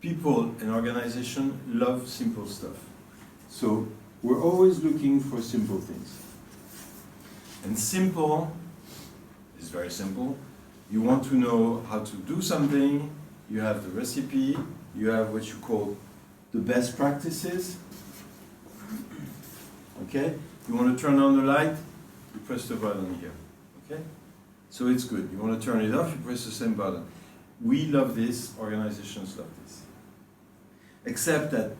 people and organization love simple stuff. So we're always looking for simple things. And simple is very simple. You want to know how to do something, you have the recipe, you have what you call the best practices. Okay? You want to turn on the light, you press the button here. Okay? So it's good. You want to turn it off, you press the same button. We love this, organizations love this. Except that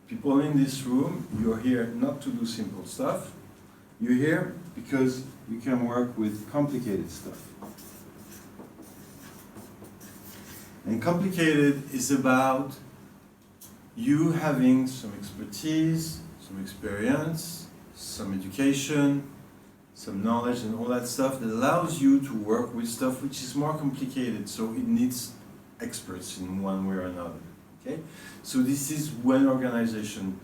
people in this room, you're here not to do simple stuff. You're here because you can work with complicated stuff. And complicated is about you having some expertise, some experience, some education, some knowledge and all that stuff that allows you to work with stuff which is more complicated, so it needs experts in one way or another. Okay? So this is when organization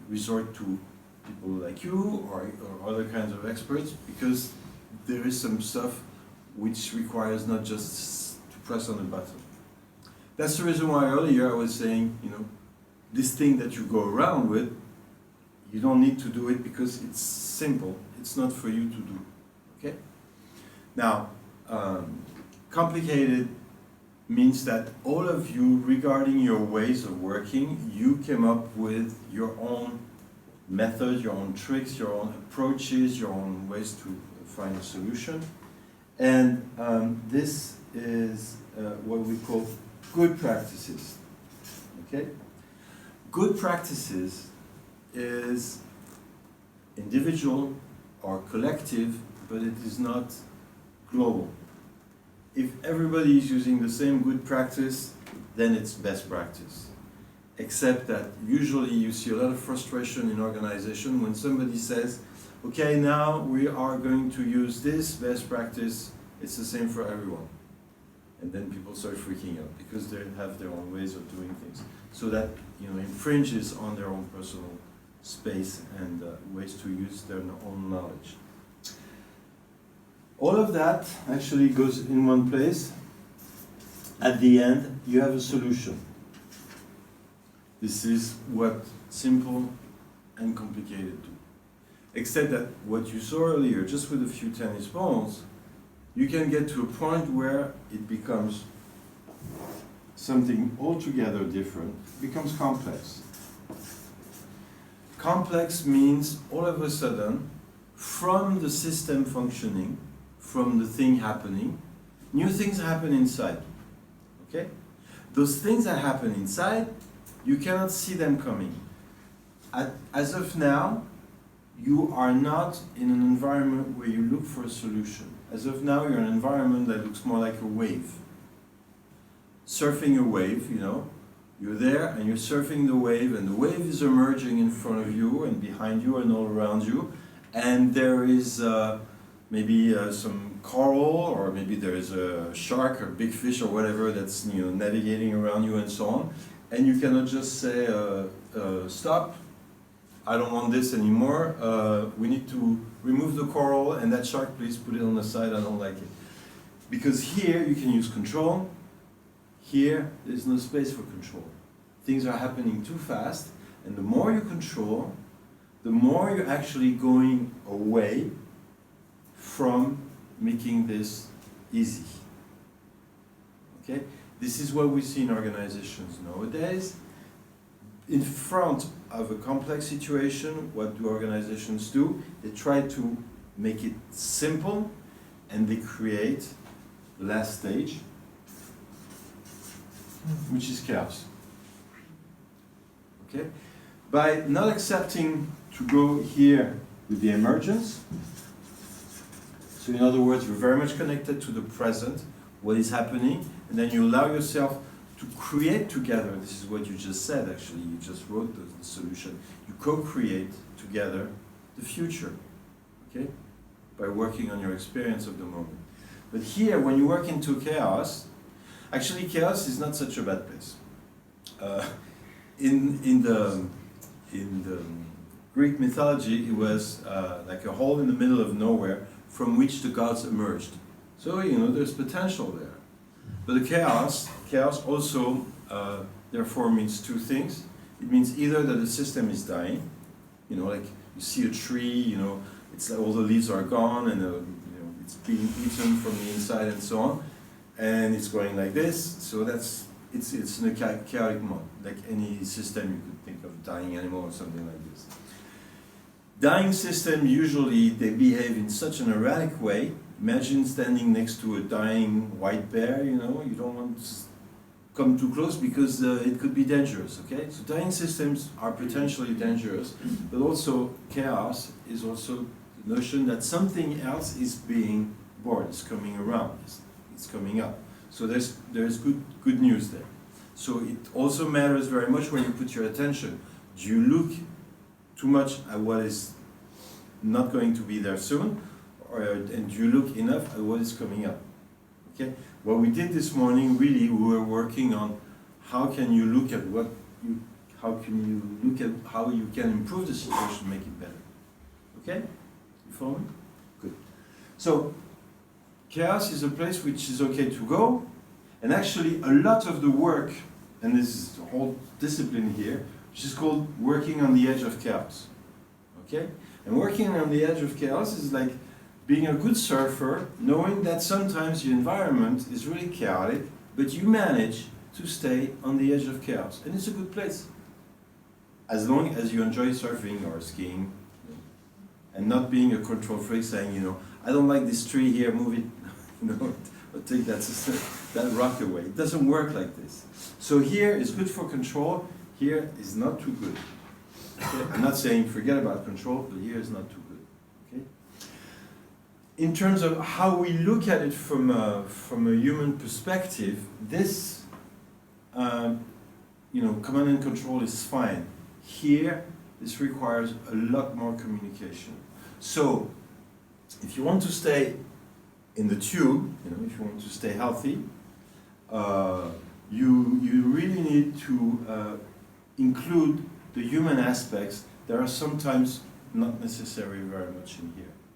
resort to people like you or other kinds of experts, because there is some stuff which requires not just to press on a button. That's the reason why earlier I was saying, you know, this thing that you go around with, you don't need to do it because it's simple. It's not for you to do. Okay? Now, complicated means that all of you, regarding your ways of working, you came up with your own methods, your own tricks, your own approaches, your own ways to find a solution. And this is what we call good practices. Okay? Good practices is individual or collective, but it is not global. If everybody is using the same good practice, then it's best practice. Except that usually you see a lot of frustration in organization when somebody says, okay, now we are going to use this best practice, it's the same for everyone. And then people start freaking out because they have their own ways of doing things. So that, you know, infringes on their own personal space and ways to use their own knowledge. All of that actually goes in one place. At the end, you have a solution. This is what simple and complicated do. Except that what you saw earlier, just with a few tennis balls, you can get to a point where it becomes something altogether different, becomes complex. Complex means all of a sudden, from the system functioning, from the thing happening, new things happen inside. Okay? Those things that happen inside, you cannot see them coming. As of now, you are not in an environment where you look for a solution. As of now, you're in an environment that looks more like a wave. Surfing a wave, you know, you're there and you're surfing the wave, and the wave is emerging in front of you and behind you and all around you, and there is maybe some coral, or maybe there is a shark or big fish or whatever that's, you know, navigating around you and so on, and you cannot just say, stop, I don't want this anymore, we need to remove the coral, and that shark, please put it on the side, I don't like it. Because here you can use control, here there's no space for control. Things are happening too fast, and the more you control, the more you're actually going away from making this easy. Okay? This is what we see in organizations nowadays. In front of a complex situation, what do organizations do? They try to make it simple, and they create the last stage, which is chaos. Okay? By not accepting to go here with the emergence, so in other words, you're very much connected to the present, what is happening, and then you allow yourself to create together. This is what you just said, actually. You just wrote the solution. You co-create together the future, okay? By working on your experience of the moment. But here, when you work into chaos, actually chaos is not such a bad place. In the Greek mythology, it was like a hole in the middle of nowhere from which the gods emerged. So, you know, there's potential there. But the chaos also therefore means two things. It means either that the system is dying, you know, like you see a tree, you know, it's like all the leaves are gone and you know, it's being eaten from the inside and so on, and it's going like this. So it's in a chaotic mode, like any system you could think of, dying animal or something like this. Dying systems usually they behave in such an erratic way. Imagine standing next to a dying white bear, you know, you don't want to come too close because it could be dangerous, okay? So dying systems are potentially dangerous, but also chaos is also the notion that something else is being born, is coming around, it's coming up. So there's good news there. So it also matters very much where you put your attention. Do you look too much at what is not going to be there soon, and do you look enough at what is coming up? Okay. What we did this morning, really, we were working on how can you look at how you can improve the situation, make it better. Okay, you follow me? Good. So chaos is a place which is okay to go, and actually a lot of the work, and this is the whole discipline here, which is called working on the edge of chaos. Okay, and working on the edge of chaos is like being a good surfer, knowing that sometimes your environment is really chaotic, but you manage to stay on the edge of chaos. And it's a good place. As long as you enjoy surfing or skiing, you know, and not being a control freak saying, you know, I don't like this tree here, move it, you know, or take that rock away. It doesn't work like this. So here is good for control, here is not too good. Okay? I'm not saying forget about control, but here is not too good. In terms of how we look at it from a human perspective, this, you know, command and control is fine. Here, this requires a lot more communication. So, if you want to stay in the tube, you know, if you want to stay healthy, you really need to include the human aspects that are sometimes not necessary very much in here.